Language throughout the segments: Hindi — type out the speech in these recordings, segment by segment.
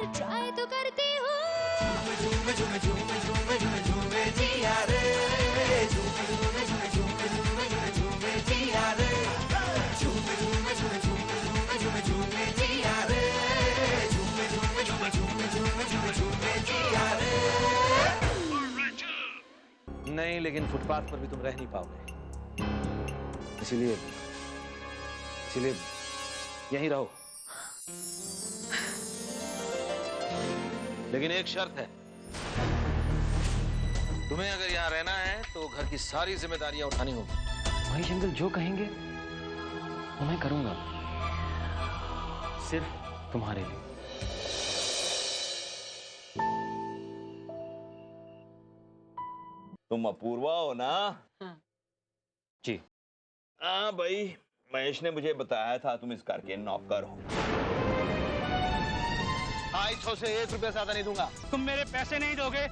पर ट्राई तो करती हूँ। झूमे झूमे झूमे झूमे झूमे झूमे जिया रे, झूमे झूमे झूमे झूमे झूमे झूमे झूमे जिया रे, झूमे झूमे झूमे झूमे झूमे झूमे झूमे जिया रे, झूमे झूमे झूमे झूमे झूमे झूमे झूमे जिया रे। नहीं, लेकिन फुटपाथ पर भी तुम रह नहीं पाओगे, इसीलिए यहीं रहो। लेकिन एक शर्त है, तुम्हें अगर यहाँ रहना है तो घर की सारी जिम्मेदारियां उठानी होगी। महेश अंकल जो कहेंगे वो मैं करूंगा, सिर्फ तुम्हारे लिए। तुम अपूर्वा हो ना? हाँ। जी। हाँ भाई, महेश ने मुझे बताया था तुम इस घर के नौकर हो। 250 से 1 रुपया ज्यादा नहीं दूंगा। तुम मेरे पैसे नहीं दोगे?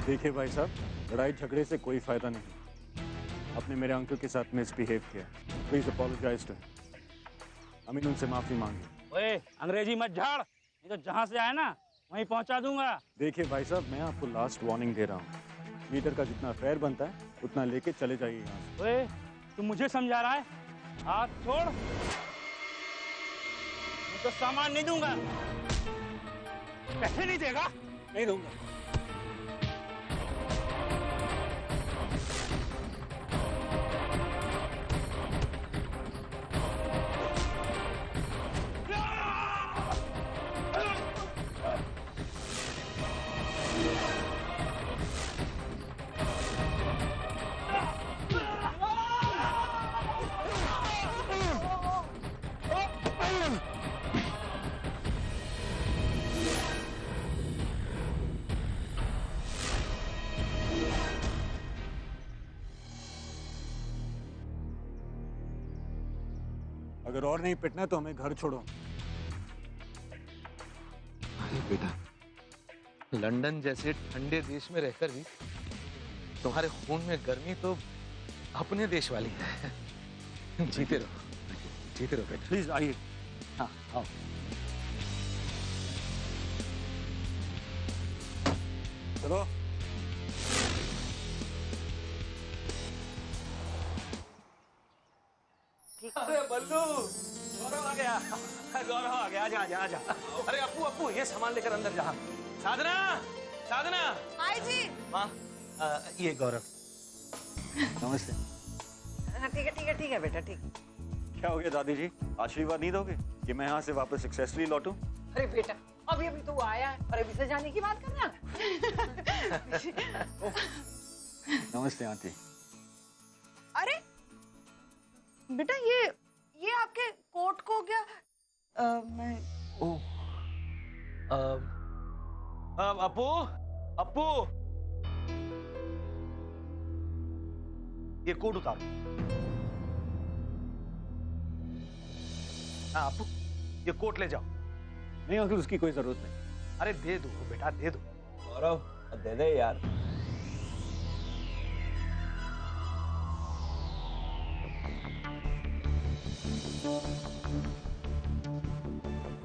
देखिए भाई साहब, लड़ाई झगड़े से कोई फायदा नहीं। आपने मेरे अंकल के साथ मिसबिहेव किया, प्लीज अपोलोजाइज टू हिम। अमीन उनसे माफी मांगे। ओए, अंग्रेजी मत झाड़, नहीं तो जहां से आए ना वहीं पहुंचा दूंगा। देखिए भाई साहब, मैं आपको लास्ट वार्निंग दे रहा हूँ, मीटर का जितना फेयर बनता है उतना लेके चले जाइए यहाँ से। ओए, तू मुझे समझा रहा है? हाथ छोड़, मैं तो सामान नहीं दूंगा। पैसे नहीं देगा? नहीं दूंगा। अगर और नहीं पिटना तो हमें घर छोड़ो। अरे बेटा, लंदन जैसे ठंडे देश में रहकर भी तुम्हारे खून में गर्मी तो अपने देश वाली है। जीते रहो बेटा। प्लीज आइए। हाँ, आओ। चलो। अरे बल्लू, गौरव आ गया। आजा आजा आजा। अरे अपू ये सामान लेकर अंदर जा। साधना। हाय जी। माँ, ये गौरव। नमस्ते। ठीक है बेटा, ठीक। क्या हो गया दादी जी, आशीर्वाद नहीं दोगे कि मैं यहाँ से वापस सक्सेसफुली लौटूं? अरे बेटा, अभी तो आया है और अभी से जाने की बात करना। नमस्ते आंटी। अरे बेटा, ये आपके कोट को क्या? मैं अपू, ये कोट उतार। हाँ अपू, ये कोट ले जाओ। नहीं अंकल, उसकी कोई जरूरत नहीं। अरे दे दो बेटा, दे दो। गौरव दे दे यार।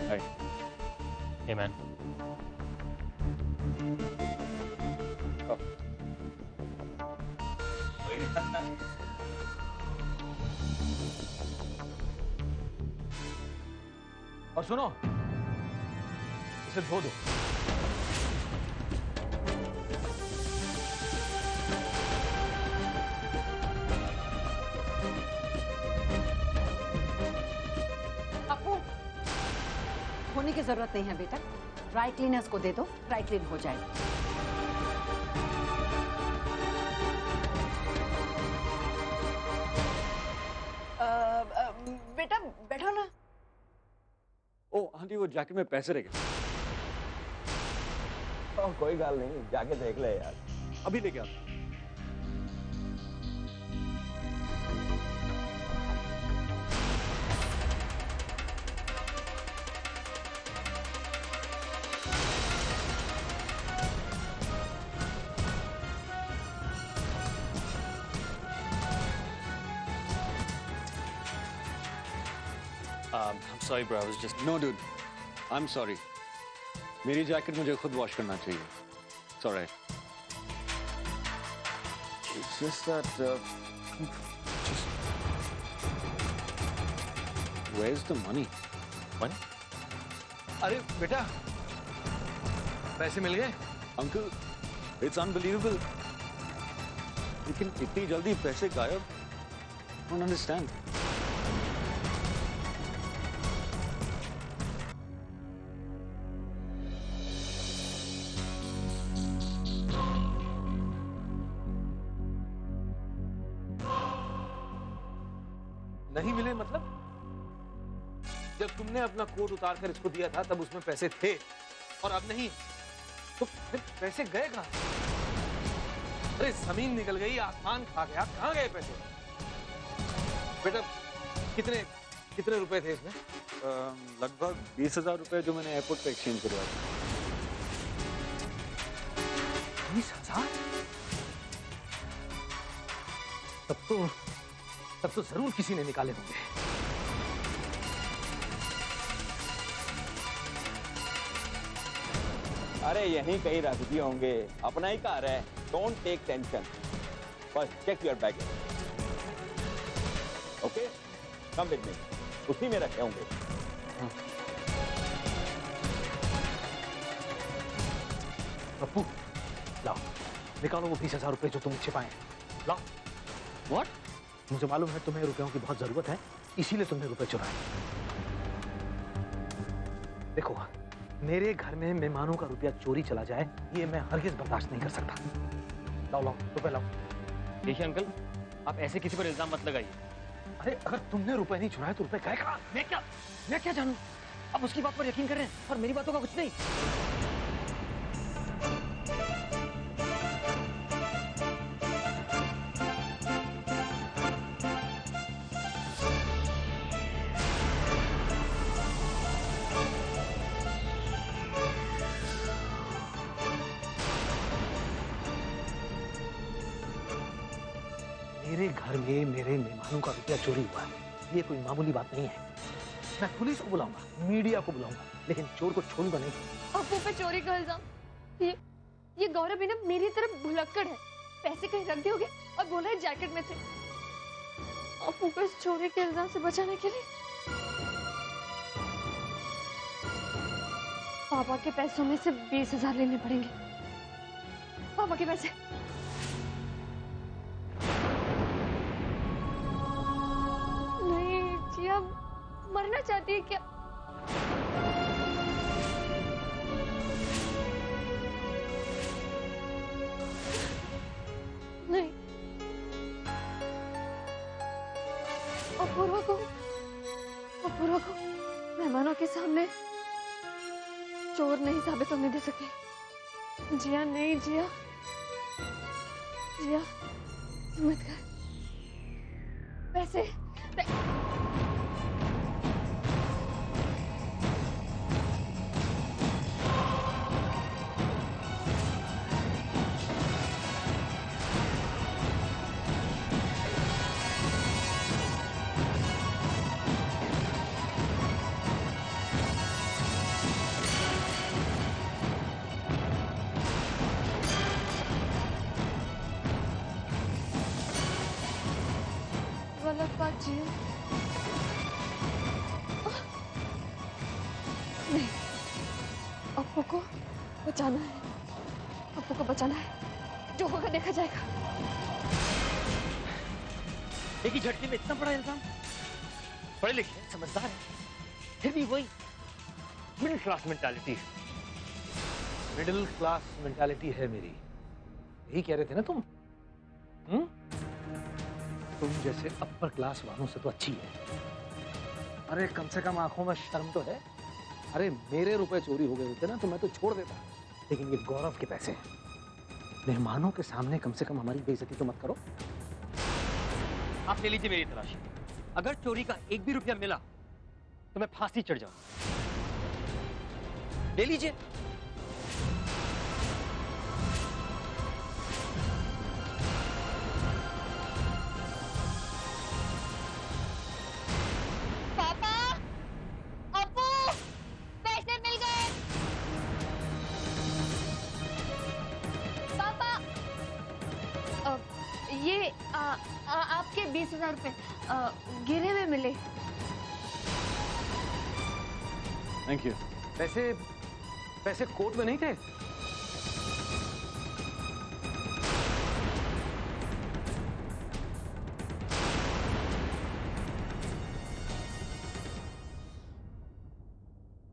हाय। Hey man. और सुनो, इसे धो दो। अपू, धोने की जरूरत नहीं है बेटा, ड्राई क्लीनर्स को दे दो, ड्राई क्लीन हो जाएगा। आंटी वो जैकेट में पैसे रह गए, कोई गल नहीं, जाके देख ले यार। अभी लेके आता। I'm sorry, bro. I was just. No dude, I am sorry. मेरी जैकेट मुझे खुद वॉश करना चाहिए। It's all right. It's just that. Where's the money? Money? अरे बेटा, पैसे मिल गए? Uncle, it's unbelievable. लेकिन इतनी जल्दी पैसे गायब? I don't understand. नहीं मिले मतलब? जब तुमने अपना कोट उतार कर इसको दिया था तब उसमें पैसे थे और अब नहीं, तो फिर पैसे गए कहां? अरे जमीन निकल गई, आसमान खा गया, कहां गए पैसे? बेटा कितने कितने रुपए थे इसमें? लगभग 20,000 रुपए जो मैंने एयरपोर्ट पे एक्सचेंज करवाए। 20,000? तब तो जरूर किसी ने निकाले होंगे। अरे यहीं कहीं रख दिए होंगे, अपना ही घर है, डोंट टेक टेंशन, बस check your baggage. Okay, come with me, उसी में रखे होंगे। पप्पू लाओ, निकालो वो 20,000 रुपए जो तुम छिपाए हैं, लाओ। What? मुझे मालूम है तुम्हें रुपयों की बहुत जरूरत है, इसीलिए तुमने रुपए चुराए। देखो, मेरे घर में मेहमानों का रुपया चोरी चला जाए, ये मैं हरगिज बर्दाश्त नहीं कर सकता। लाओ लाओ, रुपए लाओ। देखिए अंकल, आप ऐसे किसी पर इल्जाम मत लगाइए। अरे अगर तुमने रुपए नहीं चुराए तो रुपए गए कहां? मैं क्या जानूं? आप उसकी बात पर यकीन कर रहे हैं और मेरी बातों का कुछ नहीं। मेरे घर में मेरे मेहमानों का रुपया चोरी हुआ है, ये कोई मामूली बात नहीं है। मैं पुलिस को बुलाऊंगा, मीडिया को बुलाऊंगा, लेकिन चोर को छोड़ूंगा नहीं। अप्पू पे चोरी का इल्जाम। ये गौरव ना मेरी तरफ भुलक्कड़ है, पैसे कहीं रख दिए होंगे और बोला है जैकेट में थे। अप्पू को इस चोरी के इल्जाम से बचाने के लिए पापा के पैसों में से 20,000 लेने पड़ेंगे। पापा के पैसे। नहीं जिया मरना चाहती है क्या? नहीं, अपूर्वा को मेहमानों के सामने चोर नहीं साबित होने दे सकते। जिया नहीं, जिया मत कर। पैसे गलत बात जिया। नहीं, अप्पू को बचाना है, अप्पू को बचाना है, जो होगा देखा जाएगा। एक ही झटके में इतना बड़ा इल्जाम? पढ़े लिखे समझदार है, फिर भी वही मिडिल क्लास मेंटालिटी है। मिडिल क्लास मेंटालिटी है मेरी, यही कह रहे थे ना तुम? तुम जैसे अपर क्लास वालों से तो अच्छी है। अरे कम से कम आंखों में शर्म तो है। अरे मेरे रुपए चोरी हो गए होते ना तो मैं तो छोड़ देता, लेकिन ये गौरव के पैसे हैं। मेहमानों के सामने कम से कम हमारी बेइज्जती तो मत करो। आप ले लीजिए मेरी तलाशी। अगर चोरी का एक भी रुपया मिला तो मैं फांसी चढ़ जाऊं। ले लीजिए। पापा, अपू, पैसे मिल गए। पापा, ये आपके 20,000 रुपए गिरे हुए मिले। Thank you. पैसे कोर्ट में नहीं थे?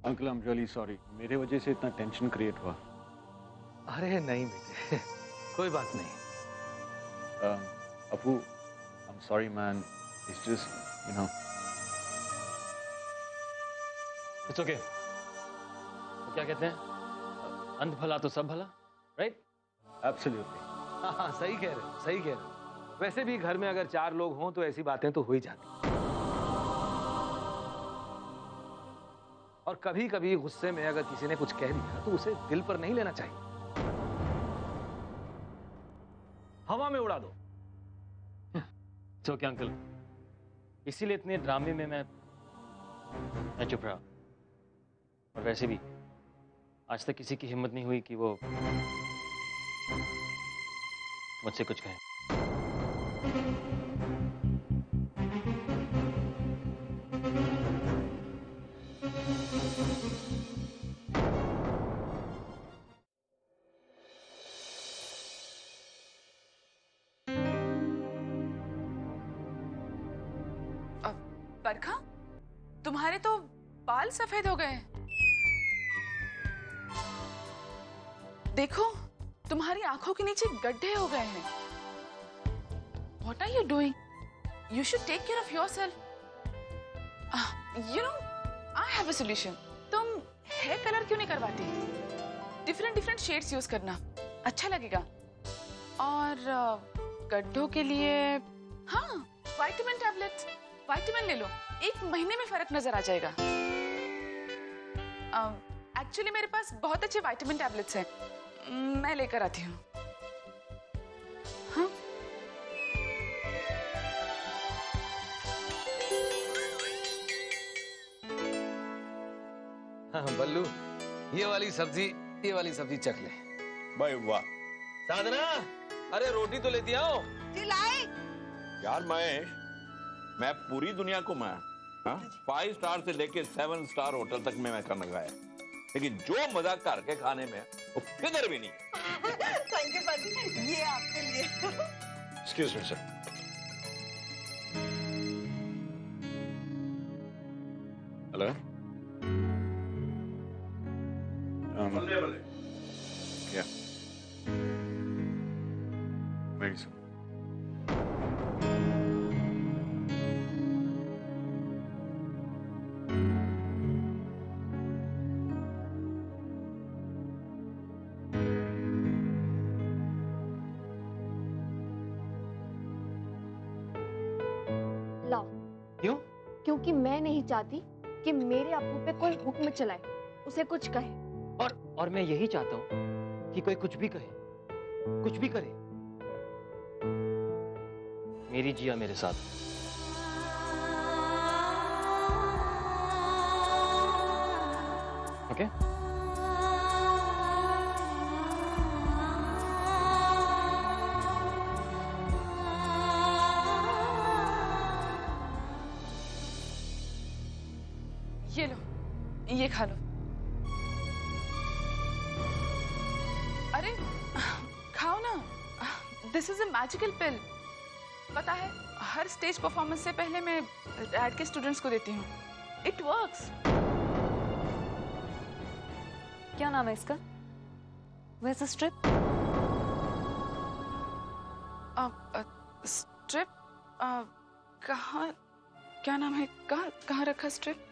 Uncle I am really sorry, मेरे वजह से इतना टेंशन क्रिएट हुआ। अरे नहीं बेटे, कोई बात नहीं। Apu, I am sorry man, it's just you know. It's okay. तो क्या कहते हैं, अंत भला तो सब भला, राइट? एब्सोल्युटली। हाँ, सही कह रहे हो, सही कह रहे हो। वैसे भी घर में अगर 4 लोग हों तो ऐसी बातें तो हो ही जाती। और कभी कभी गुस्से में अगर किसी ने कुछ कह दिया तो उसे दिल पर नहीं लेना चाहिए, हवा में उड़ा दो। तो क्या अंकल, इसीलिए इतने ड्रामे में मैं चुप रहा। और वैसे भी आज तक किसी की हिम्मत नहीं हुई कि वो मुझसे कुछ कहे। बरखा, तुम्हारे तो बाल सफेद हो गए। देखो, तुम्हारी आंखों के नीचे गड्ढे हो गए हैं। What are you doing? You should take care of yourself. You know, I have a solution. तुम हेयर कलर क्यों नहीं करवाती? डिफरेंट शेड्स यूज करना, अच्छा लगेगा। और गड्ढों के लिए हाँ, विटामिन टैबलेट्स, विटामिन ले लो, 1 महीने में फर्क नजर आ जाएगा। एक्चुअली मेरे पास बहुत अच्छे विटामिन टैबलेट्स हैं, मैं लेकर आती हूँ। हाँ? हाँ बल्लू, ये वाली सब्जी चख ले। भाई वाह। साधना, अरे रोटी तो लेती आओ। यार महेश, मैं पूरी दुनिया को 5 स्टार से लेके 7 स्टार होटल तक में मैं खाना खाया, लेकिन जो मजा घर के खाने में वो किधर भी नहीं। थैंक यू पाजी, ये आपके लिए। Excuse me sir. हेलो। क्या? Very sorry. लाओ। क्यों? क्योंकि मैं नहीं चाहती कि मेरे अप्पू पे कोई हुक्म चलाए, उसे कुछ कहे। और मैं यही चाहता हूँ कि कोई कुछ भी कहे, कुछ भी करे, मेरी जिया मेरे साथ। ओके? ये लो, ये खा लो। अरे खाओ ना, दिस इज अ मैजिकल पिल। पता है, हर स्टेज परफॉर्मेंस से पहले मैं डैड के स्टूडेंट्स को देती हूँ। It works. क्या नाम है इसका? Where's the strip? स्ट्रिप? कहाँ, क्या नाम है? कहाँ रखा स्ट्रिप?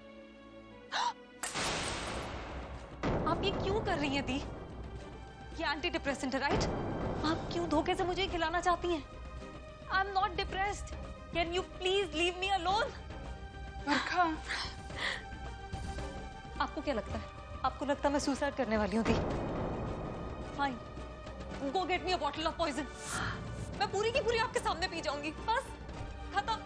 आप ये क्यों कर रही हैं दी? ये एंटी डिप्रेसेंट है, राइट? आप क्यों धोखे से मुझे ये खिलाना चाहती हैं? I am not depressed. Can you please leave me alone? Barkha, आपको क्या लगता है? आपको लगता है मैं सुसाइड करने वाली हूँ दी? Fine, go get me a bottle of poison. मैं पूरी की पूरी आपके सामने पी जाऊंगी, बस खत्म।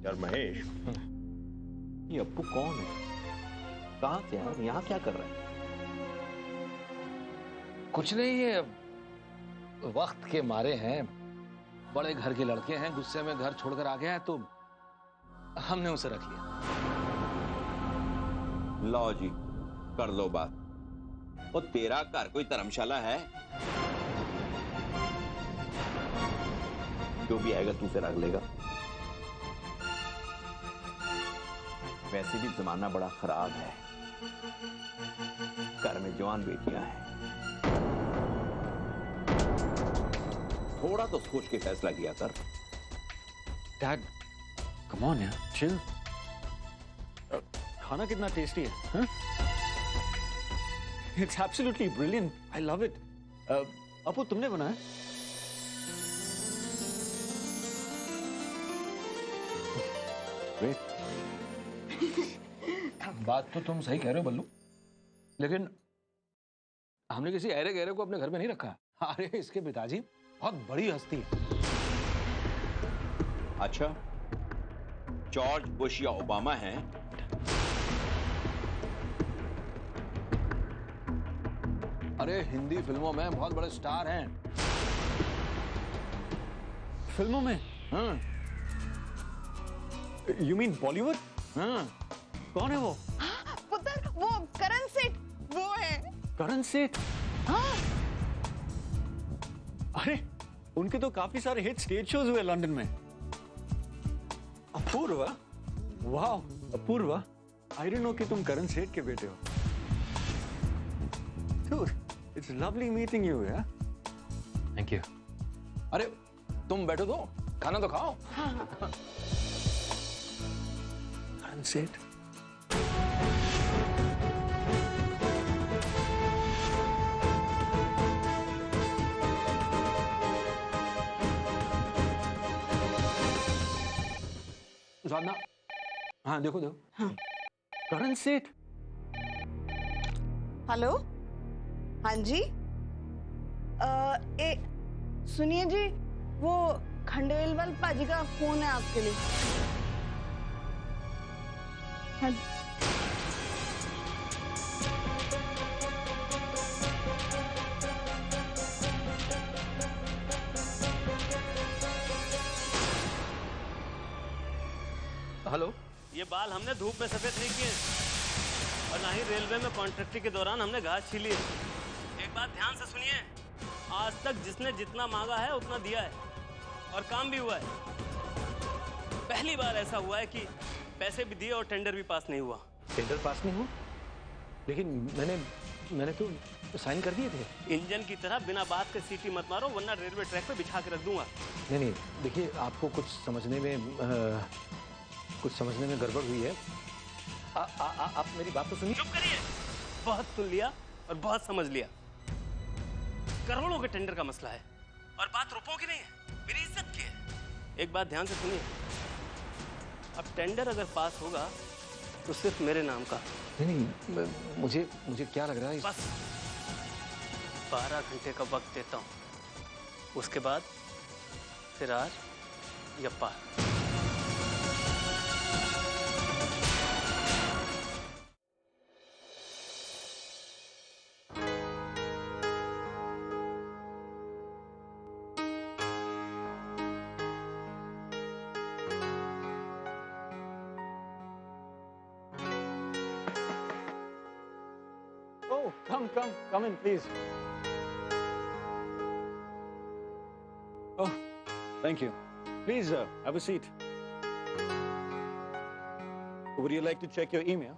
यार महेश, ये अप्पू कौन है? कहाँ से है? यहाँ क्या कर रहा है? कुछ नहीं, ये वक्त के मारे हैं, बड़े घर के लड़के हैं, गुस्से में घर छोड़कर आ गया है तो हमने उसे रख लिया। लो जी, कर लो बात। वो तेरा घर कोई धर्मशाला है? जो भी आएगा तू से रख लेगा। वैसे भी जमाना बड़ा खराब है, घर में जवान बेटियां हैं। थोड़ा तो सोच के फैसला किया कर। डैड, कम ऑन यार, चिल। खाना कितना टेस्टी है, हाँ? It's absolutely brilliant, I love it. Apu, तुमने बनाया? ग्रेट। बात तो तुम सही कह रहे हो बल्लू, लेकिन हमने किसी अहरे गहरे को अपने घर में नहीं रखा। अरे इसके पिताजी बहुत बड़ी हस्ती है। अच्छा, जॉर्ज बुश या ओबामा हैं? अरे हिंदी फिल्मों में बहुत बड़े स्टार हैं। फिल्मों में? हाँ। You mean Bollywood? हाँ। कौन है वो? पुत्र, वो करण सेठ, वो है। करण सेठ? हाँ। अरे उनके तो काफी सारे हिट स्टेज शोज हुए लंदन में। अपूर्वा, वाह अपूर्वा, आई डिडंट नो कि तुम करण सेठ के बेटे हो। Dude, it's lovely meeting you, yeah? Thank you. अरे तुम बैठो तो, खाना तो खाओ। करण सेठ? साधना, हाँ देखो देखो। हाँ। करण सेठ? हेलो, हाँ जी। सुनिए जी, वो खंडेलवाल पाजी का फोन है आपके लिए। हाँ। हेलो। ये बाल हमने धूप में सफेद नहीं किए और ना ही रेलवे में कॉन्ट्रैक्टिंग के दौरान हमने घास छीली है। एक बात ध्यान से सुनिए, आज तक जिसने जितना मांगा है उतना दिया है और काम भी हुआ है। पहली बार ऐसा हुआ है कि पैसे भी दिए और टेंडर भी पास नहीं हुआ। टेंडर पास नहीं हुआ? लेकिन मैंने तो साइन कर दिए थे। इंजन की तरह बिना बात के सीटी मत मारो, वरना रेलवे ट्रैक पे बिछा के रख दूंगा। नहीं, देखिए आपको कुछ समझने में गड़बड़ हुई है। आप मेरी बात तो सुनिए। चुप करिए, बहुत सुन लिया और बहुत समझ लिया। करोड़ों के टेंडर का मसला है और बात रुपयों की नहीं है, मेरी इज्जत की है। एक बात ध्यान से सुनिए, अब टेंडर अगर पास होगा तो सिर्फ मेरे नाम का। नहीं, मुझे क्या लग रहा है बस 12 घंटे का वक्त देता हूँ, उसके बाद फिर आर या पार। Oh, come in, please. Oh, thank you. Please have a seat. Would you like to check your email?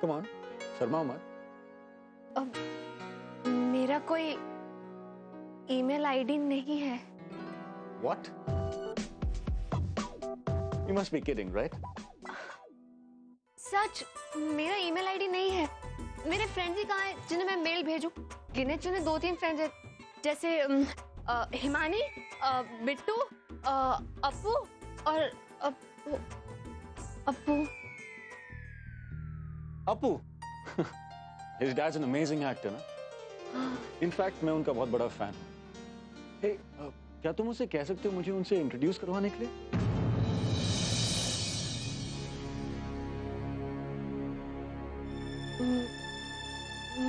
Come on, Sharma मत। मेरा कोई ईमेल आईडी नहीं है। What? You must be kidding, right? सच, मेरा ईमेल आईडी नहीं है। मेरे फ्रेंड्स ही कहाँ हैं जिन्हें मैं मेल भेजूं? गिने चुने 2-3 फ्रेंड्स हैं, जैसे हिमानी, बिट्टू, अप्पू और Appu. Appu. His dad's an amazing actor, ना? In fact, मैं उनका बहुत बड़ा फैन हूँ। Hey, क्या तुम उसे कह सकते हो मुझे उनसे इंट्रोड्यूस करवाने के लिए?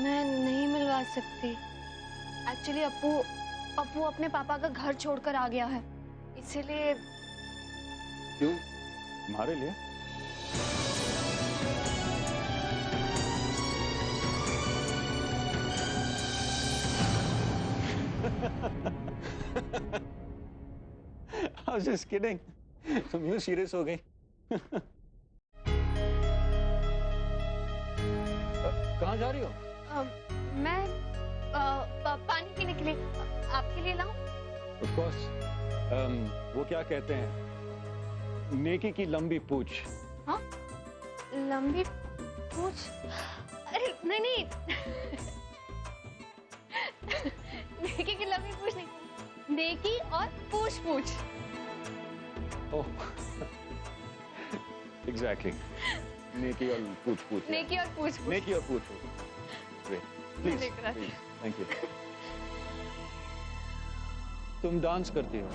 मैं नहीं मिलवा सकती। एक्चुअली अप्पू अपने पापा का घर छोड़कर आ गया है, इसीलिए। क्यों? तुम्हारे लिए? I was just kidding. तुम यूं सीरियस हो गई? कहाँ जा रही हो? मैं पानी पीने के लिए। आपके लिए लाऊं? Of course. वो क्या कहते हैं? नेकी की लंबी पूछ। हाँ? लंबी पूछ? अरे नहीं। नेकी की लंबी पूछ नहीं, नेकी और पूछ। ओह, एग्जैक्टली। नेकी और पूछ। नेकी और पूछ। नेकी और पूछ। Great. Please. Thank you. तुम डांस करती हो?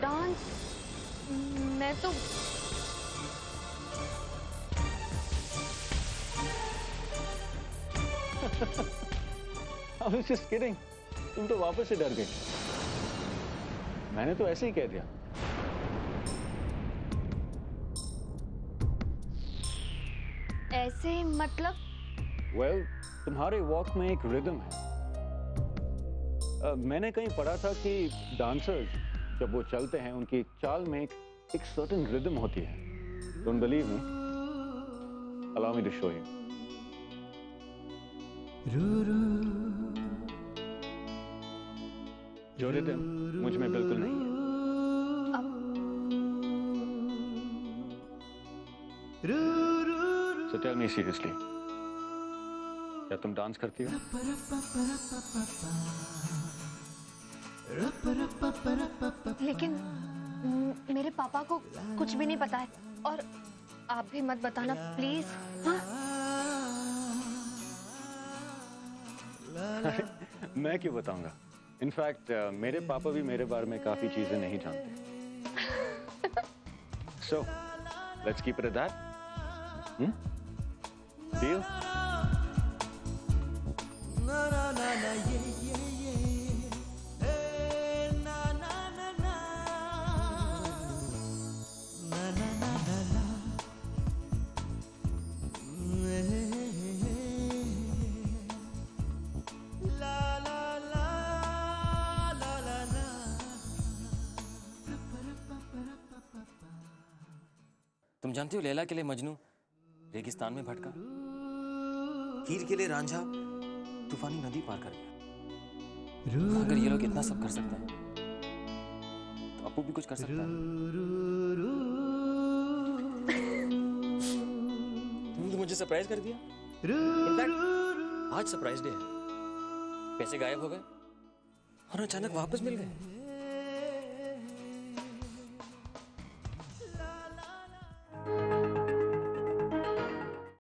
डांस मैं तो I was just kidding. तुम तो वापस से डर गई। मैंने तो ऐसे ही कह दिया। ऐसे मतलब? Well, तुम्हारे वॉक में एक रिदम है। मैंने कहीं पढ़ा था कि डांसर्स जब वो चलते हैं उनकी चाल में एक सर्टेन रिदम होती है। Don't believe me? Allow me to show you. जो रिदम मुझ में बिल्कुल नहीं है। So tell me seriously, क्या तुम डांस करती हो? लेकिन मेरे पापा को कुछ भी नहीं पता है, और आप भी मत बताना प्लीज। हाँ? मैं क्यों बताऊंगा? इनफैक्ट मेरे पापा भी मेरे बारे में काफी चीजें नहीं जानते। So let's keep it at that. Deal? तुम जानती हो लैला के लिए मजनू रेगिस्तान में भटका, हीर के लिए रांझा तूफानी नदी पार कर गया। अगर ये लोग इतना सब कर सकते हैं तो अप्पू भी कुछ कर सकता है। तुमने तो मुझे सरप्राइज कर दिया। इनफैक्ट आज सरप्राइज डे है। पैसे गायब हो गए और अचानक वापस मिल गए।